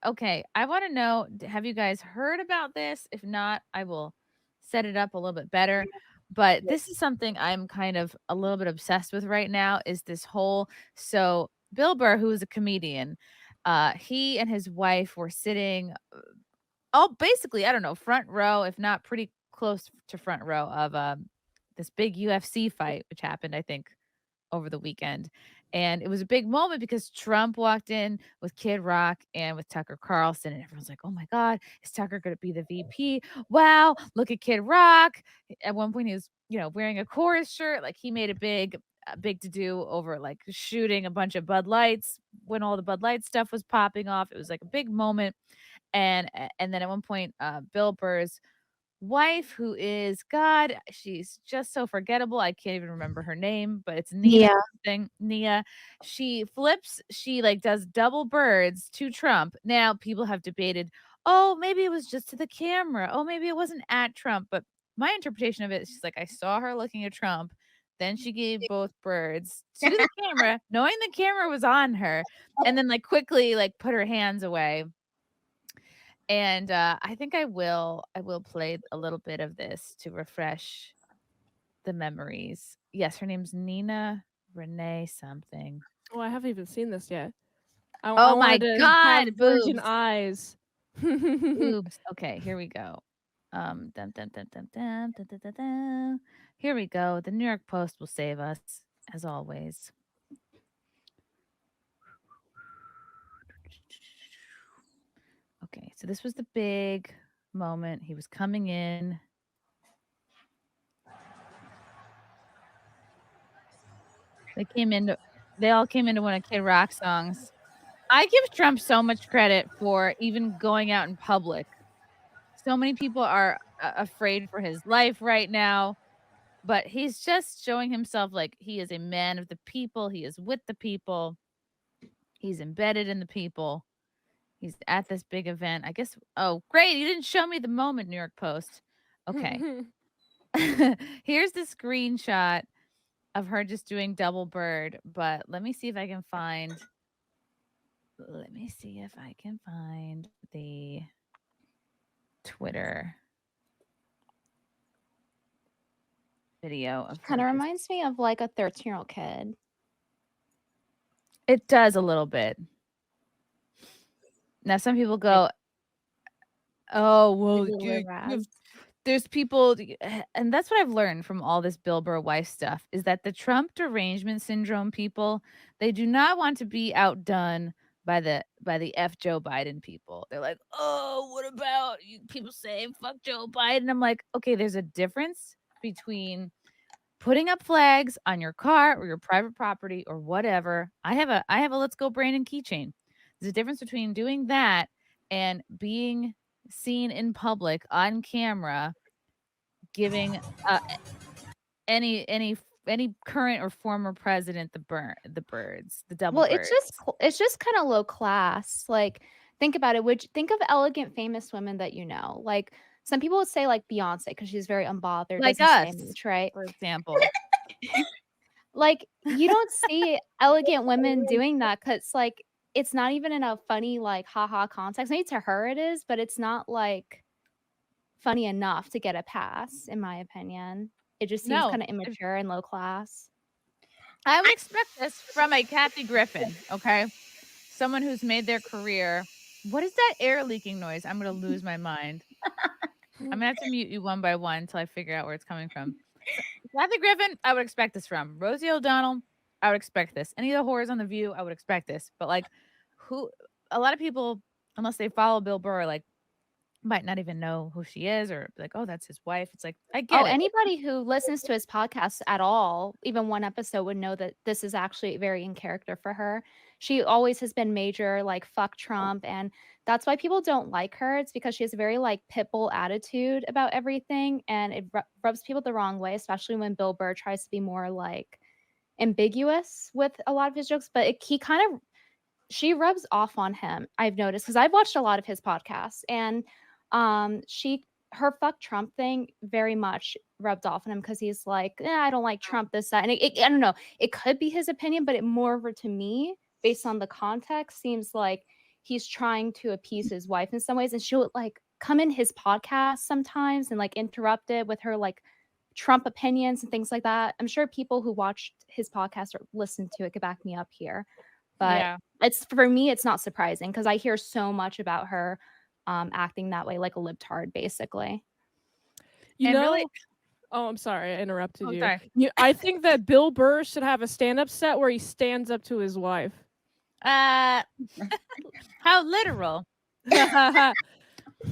Okay, I want to know, have you guys heard about this? If not, I will set it up a little bit better. But this is something I'm kind of a little bit obsessed with right now is this whole so Bill Burr, who is a comedian, he and his wife were sitting basically, I don't know, front row, if not pretty close to front row of this big UFC fight, which happened, I think, over the weekend. And it was a big moment because Trump walked in with Kid Rock and with Tucker Carlson, and everyone's like, "Oh my God, is Tucker going to be the VP? Wow, look at Kid Rock!" At one point, he was, wearing a chorus shirt. Like he made a big to do over like shooting a bunch of Bud Lights when all the Bud Light stuff was popping off. It was like a big moment, and then at one point, Bill Burr's wife, who is God, she's just so forgettable. I can't even remember her name, but it's Nina Yeah. something. Nia. She like does double birds to Trump. Now people have debated, oh, maybe it was just to the camera. Oh, maybe it wasn't at Trump. But my interpretation of it is she's like, I saw her looking at Trump. Then she gave both birds to the camera, knowing the camera was on her, and then like quickly like put her hands away. And, I think I will play a little bit of this to refresh the memories. Yes, her name's Nina Renee something. Oh, I haven't even seen this yet. I Oh my wanted to have god, virgin boobs, eyes. boobs. Okay, here we go. Dun, dun, dun, dun, dun, dun, dun, dun, dun. Here we go. The New York Post will save us, as always. Okay, so this was the big moment. He was coming in. They all came into one of Kid Rock songs. I give Trump so much credit for even going out in public. So many people are afraid for his life right now, but he's just showing himself like he is a man of the people. He is with the people. He's embedded in the people. He's at this big event. I guess. Oh, great. You didn't show me the moment, New York Post. Okay. Here's the screenshot of her just doing double bird, but let me see if I can find the Twitter video of her. Kind of reminds me of like a 13-year-old kid. It does a little bit. Now some people go, "Oh, well, there's people," and that's what I've learned from all this Bill Burr wife stuff is that the Trump derangement syndrome people, they do not want to be outdone by the F Joe Biden people. They're like, "Oh, what about you people saying fuck Joe Biden?" I'm like, "Okay, there's a difference between putting up flags on your car or your private property or whatever. I have a Let's Go Brandon keychain. There's a difference between doing that and being seen in public on camera giving any current or former president the birds, the double Well, birds. it's just kind of low class. Like, think about it. Think of elegant, famous women that you know. Like, some people would say like Beyonce because she's very unbothered, Like doesn't say us, much, right? for example. Like, you don't see elegant women doing that because like it's not even in a funny like haha context. Maybe to her it is, but it's not like funny enough to get a pass, in my opinion. It just seems No, kind of immature and low class. I would expect this from a Kathy Griffin, okay? Someone who's made their career. What is that air leaking noise? I'm gonna lose my mind. I'm gonna have to mute you one by one until I figure out where it's coming from. Kathy Griffin, I would expect this from. Rosie O'Donnell, I would expect this. Any of the whores on The View, I would expect this. But like, a lot of people, unless they follow Bill Burr, like, might not even know who she is or like, oh, that's his wife. It's like, I get it. Anybody who listens to his podcast at all, even one episode, would know that this is actually very in character for her. She always has been major, like, fuck Trump. And that's why people don't like her. It's because she has a very, like, pit bull attitude about everything. And it rubs people the wrong way, especially when Bill Burr tries to be more, like, ambiguous with a lot of his jokes. But she rubs off on him, I've noticed, because I've watched a lot of his podcasts. And her fuck Trump thing very much rubbed off on him because he's like, I don't like Trump, this, that. And I don't know. It could be his opinion, but it more to me, based on the context, seems like he's trying to appease his wife in some ways, and she'll like come in his podcast sometimes and like interrupt it with her like Trump opinions and things like that. I'm sure people who watched his podcast or listened to it could back me up here. But Yeah. it's for me, it's not surprising because I hear so much about her acting that way, like a libtard, basically. You And know, really- oh, I'm sorry, I interrupted you. sorry. I think that Bill Burr should have a stand-up set where he stands up to his wife. How literal.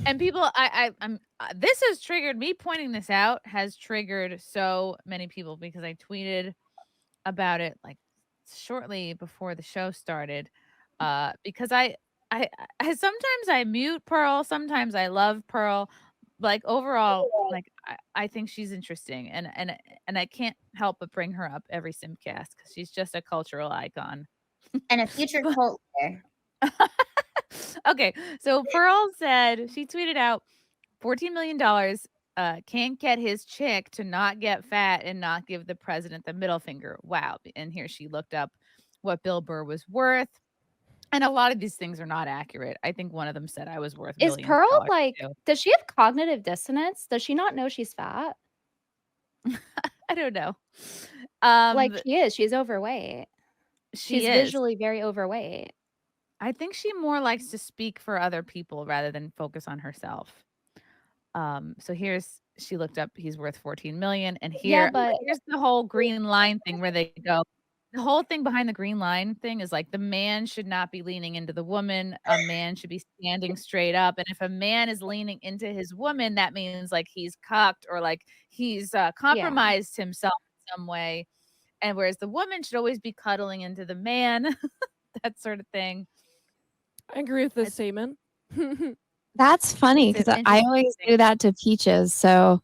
And people, I'm this has triggered me pointing this out has triggered so many people because I tweeted about it like shortly before the show started. Because I sometimes I mute Pearl, sometimes I love Pearl. Like overall, like I think she's interesting, and I can't help but bring her up every SimpCast because she's just a cultural icon. And a future cult leader. Okay, so Pearl said she tweeted out $14 million can't get his chick to not get fat and not give the president the middle finger. Wow. And here she looked up what Bill Burr was worth. And a lot of these things are not accurate. I think one of them said I was worth Is millions of Pearl dollars, like, too. does she have cognitive dissonance? Does she not know she's fat? I don't know. Like she is. She's overweight. She She's is. visually very overweight. I think she more likes to speak for other people rather than focus on herself. So she looked up he's worth 14 million, and Yeah, but here's the whole green line thing where they go. The whole thing behind the green line thing is like the man should not be leaning into the woman. A man should be standing straight up. And if a man is leaning into his woman, that means like he's cucked or like he's compromised himself in some way. And whereas the woman should always be cuddling into the man, that sort of thing. I agree with this statement. That's funny It's because an I interesting always thing. do that to Peaches, so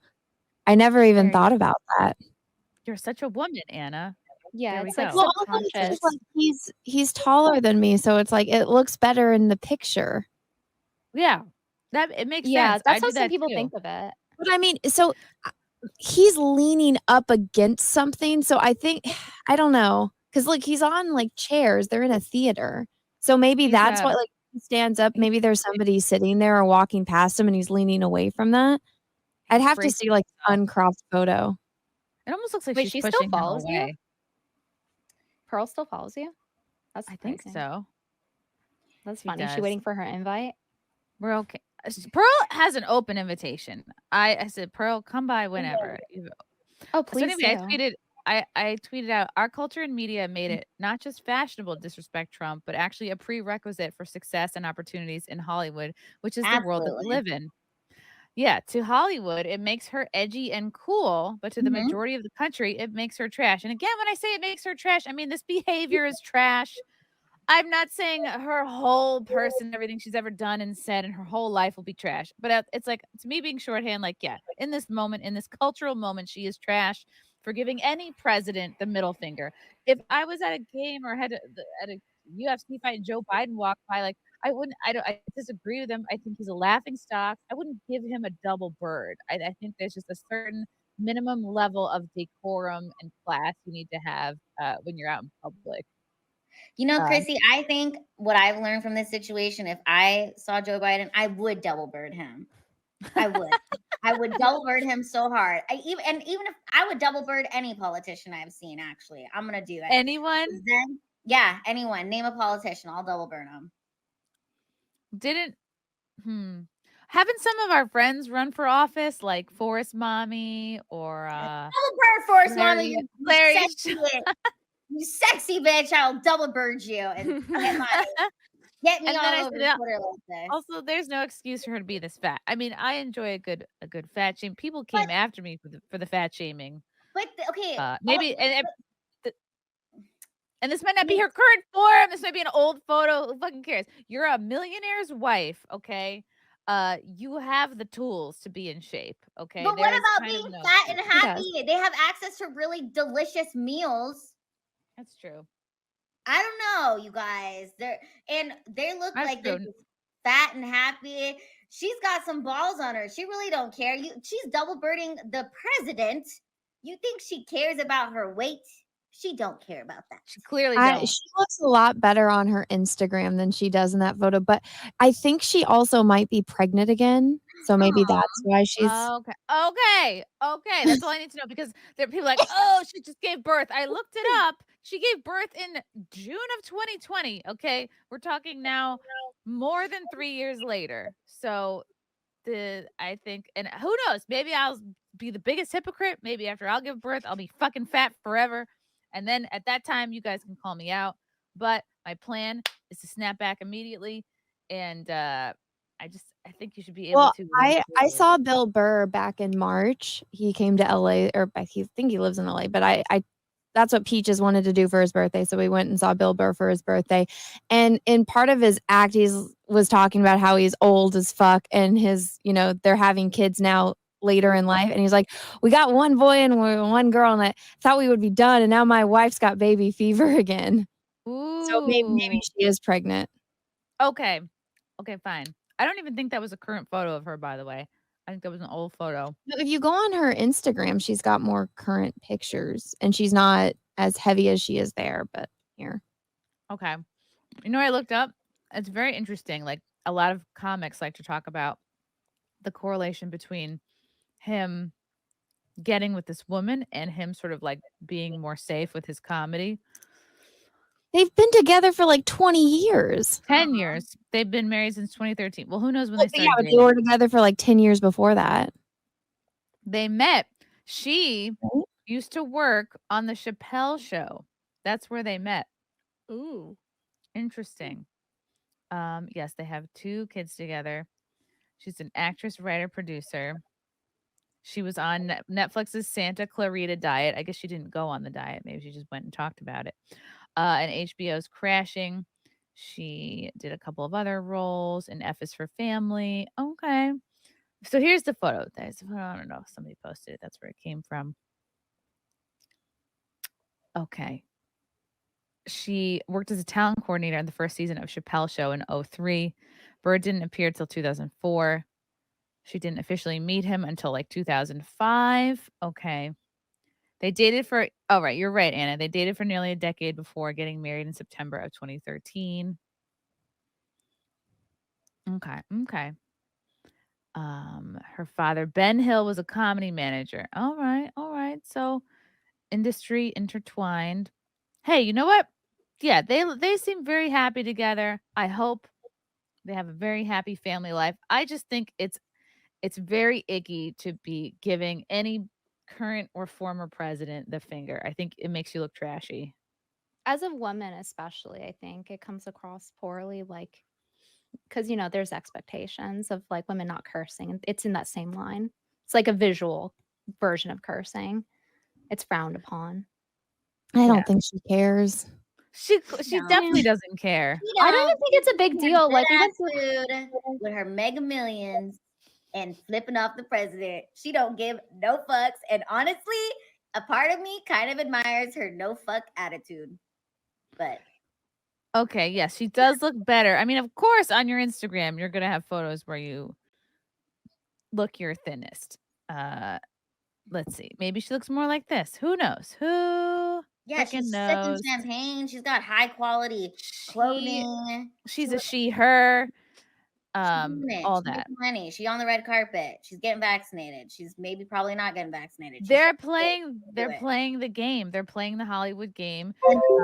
I never even There you thought go. about that. You're such a woman, Anna. yeah, There we it's like go. Well, also it's subconscious. just like he's taller than me, so it's like it looks better in the picture. Yeah. It makes Yeah, sense. that's I how do some that people too. think of it. But I mean, so he's leaning up against something, so I think I don't know because look, he's on like chairs. They're in a theater, so maybe He's, that's what like he stands up. Maybe there's somebody sitting there or walking past him, and he's leaning away from that. I'd have to bracing see like uncropped photo. It almost looks like Wait, she's she still pushing him follows you? away. Pearl still follows you? That's I think surprising. so. That's She funny. Is she does. waiting for her invite? We're okay. Pearl has an open invitation. I said, Pearl, come by whenever. Oh, So please anyway, do. I tweeted out our culture and media made it not just fashionable to disrespect Trump, but actually a prerequisite for success and opportunities in Hollywood, which is the world that we Absolutely. live in. Yeah, to Hollywood, it makes her edgy and cool, but to the Mhm. majority of the country, it makes her trash. And again, when I say it makes her trash, I mean this behavior is trash. I'm not saying her whole person, everything she's ever done and said, and her whole life will be trash. But it's like, to me being shorthand, like, yeah, in this moment, in this cultural moment, she is trash for giving any president the middle finger. If I was at a game or at a UFC fight and Joe Biden walked by, like, I disagree with him. I think he's a laughing stock. I wouldn't give him a double bird. I think there's just a certain minimum level of decorum and class you need to have when you're out in public. You know, Chrissy, I think what I've learned from this situation, if I saw Joe Biden, I would double bird him. I would. I would double bird him so hard. Even if I would double bird any politician I've seen, actually. I'm going to do it. Anyone? Then, yeah, anyone. Name a politician. I'll double bird him. Haven't some of our friends run for office, like Forest Mommy or Double bird Forrest Mommy. You Larry? sexy bitch. You sexy bitch. I'll double bird you and get me And all then I over said, Twitter like this. also, there's no excuse for her to be this fat. I mean, I enjoy a good fat shame. People came after me for the fat shaming. But okay, maybe and this might not be her current form. This might be an old photo. Who fucking cares? You're a millionaire's wife, okay? You have the tools to be in shape, okay? But what about being fat and happy? They have access to really delicious meals. That's true. I don't know, you guys. They look That's like they're true. just fat and happy. She's got some balls on her. She really don't care. She's double birding the president. You think she cares about her weight? She don't care about that. She clearly don't. She looks a lot better on her Instagram than she does in that photo, but I think she also might be pregnant again. So maybe that's why she's Okay. That's all I need to know because there are people like, oh, she just gave birth. I looked it up. She gave birth in June of 2020. Okay. We're talking now more than 3 years later. So I think, and who knows, maybe I'll be the biggest hypocrite. Maybe after I'll give birth, I'll be fucking fat forever. And then at that time, you guys can call me out. But my plan is to snap back immediately. And I think you should be able to. I saw Bill Burr back in March. He came to LA, or I think he lives in LA, but I that's what Peaches wanted to do for his birthday. So we went and saw Bill Burr for his birthday. And in part of his act, was talking about how he's old as fuck and they're having kids now later in life. And he's like, we got one boy and one girl, and I thought we would be done. And now my wife's got baby fever again. Ooh. So maybe she is pregnant. Okay, fine. I don't even think that was a current photo of her, by the way. I think that was an old photo. If you go on her Instagram, she's got more current pictures, and she's not as heavy as she is there, but here. Okay. I looked up? It's very interesting. Like, a lot of comics like to talk about the correlation between him getting with this woman and him sort of like being more safe with his comedy. They've been together for like 20 years. 10 years. They've been married since 2013. Well, who knows when they started dating. They were together for like 10 years before that. They met. She used to work on the Chappelle Show. That's where they met. Ooh. Interesting. Yes, they have 2 kids together. She's an actress, writer, producer. She was on Netflix's Santa Clarita Diet. I guess she didn't go on the diet. Maybe she just went and talked about it. And HBO's Crashing. She did a couple of other roles in F is for Family. Okay. So here's the photo. There's the photo. I don't know if somebody posted it. That's where it came from. Okay. She worked as a talent coordinator in the first season of Chappelle Show in 2003. Burr didn't appear till 2004. She didn't officially meet him until like 2005. Okay. They dated for, oh, right. You're right, Anna. They dated for nearly a decade before getting married in September of 2013. Okay. Her father, Ben Hill, was a comedy manager. All right. So industry intertwined. Hey, you know what? Yeah, they seem very happy together. I hope they have a very happy family life. I just think it's very icky to be giving any current or former president the finger. I think it makes you look trashy. As a woman, especially, I think it comes across poorly, like, because there's expectations of like women not cursing, and it's in that same line. It's like a visual version of cursing. It's frowned upon. I don't think she cares. She definitely doesn't care. I don't even think it's a big deal. Like, we went through with her Mega Millions and flipping off the president. She don't give no fucks. And honestly, a part of me kind of admires her no fuck attitude. But okay, yes, she does look better. I mean, of course, on your Instagram, you're gonna have photos where you look your thinnest. Let's see. Maybe she looks more like this. Who knows? Who? Yeah, she's sipping champagne. She's got high quality clothing. She's a she, her. All that money. She on the red carpet. She's getting vaccinated. She's maybe probably not getting vaccinated. They're playing the game. They're playing the Hollywood game.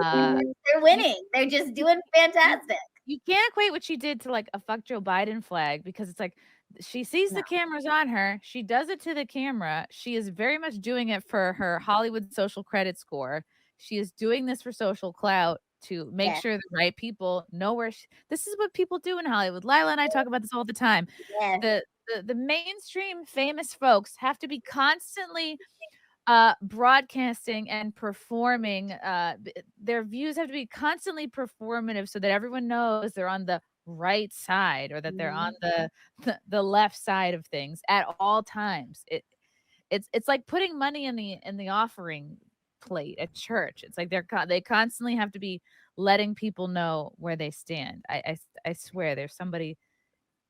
They're winning. They're just doing fantastic. You can't equate what she did to like a fuck Joe Biden flag, because it's like she sees the cameras on her. She does it to the camera. She is very much doing it for her Hollywood social credit score. She is doing this for social clout, to make sure the right people know where this is what people do in Hollywood. Lila and I talk about this all the time. Yes. The mainstream famous folks have to be constantly broadcasting and performing. Their views have to be constantly performative so that everyone knows they're on the right side, or that they're on the left side of things at all times. It's like putting money in the offering plate at church. It's like they constantly have to be letting people know where they stand. I swear there's somebody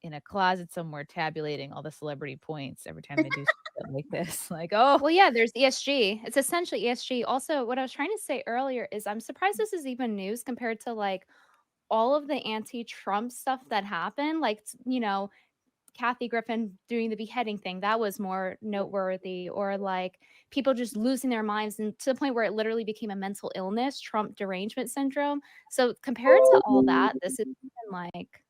in a closet somewhere tabulating all the celebrity points every time they do shit like this. Like, oh, Well, yeah, there's ESG. It's essentially ESG. Also, what I was trying to say earlier is I'm surprised this is even news compared to like all of the anti-Trump stuff that happened. Like, Kathy Griffin doing the beheading thing, that was more noteworthy, or like people just losing their minds, and to the point where it literally became a mental illness, Trump derangement syndrome. So compared to all that, this is even like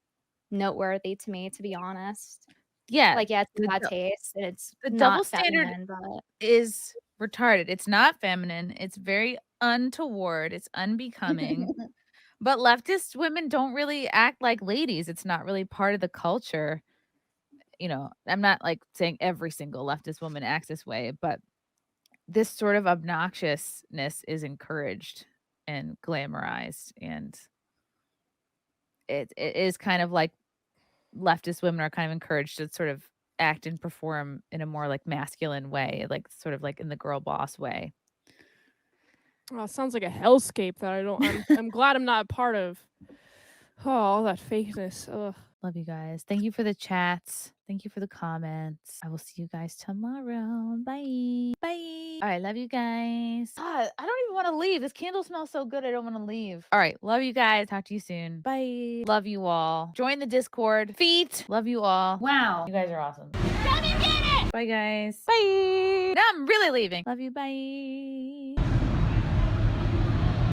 noteworthy to me, to be honest. yeah. Like, yeah, it's the bad dou- taste. And it's the not double standard feminine, but is retarded. It's not feminine. It's very untoward. It's unbecoming. But leftist women don't really act like ladies. It's not really part of the culture. I'm not like saying every single leftist woman acts this way, but this sort of obnoxiousness is encouraged and glamorized, and it is kind of like leftist women are kind of encouraged to sort of act and perform in a more like masculine way, like sort of like in the girl boss way. Oh, it sounds like a hellscape that I'm glad I'm not a part of. Oh, all that fakeness. Ugh. Love you guys. Thank you for the chats. Thank you for the comments. I will see you guys tomorrow. Bye. Bye. All right. Love you guys. God, I don't even want to leave. This candle smells so good. I don't want to leave. All right. Love you guys. Talk to you soon. Bye. Love you all. Join the Discord. Feet. Love you all. Wow. You guys are awesome. Come and get it. Bye, guys. Bye. Now I'm really leaving. Love you. Bye.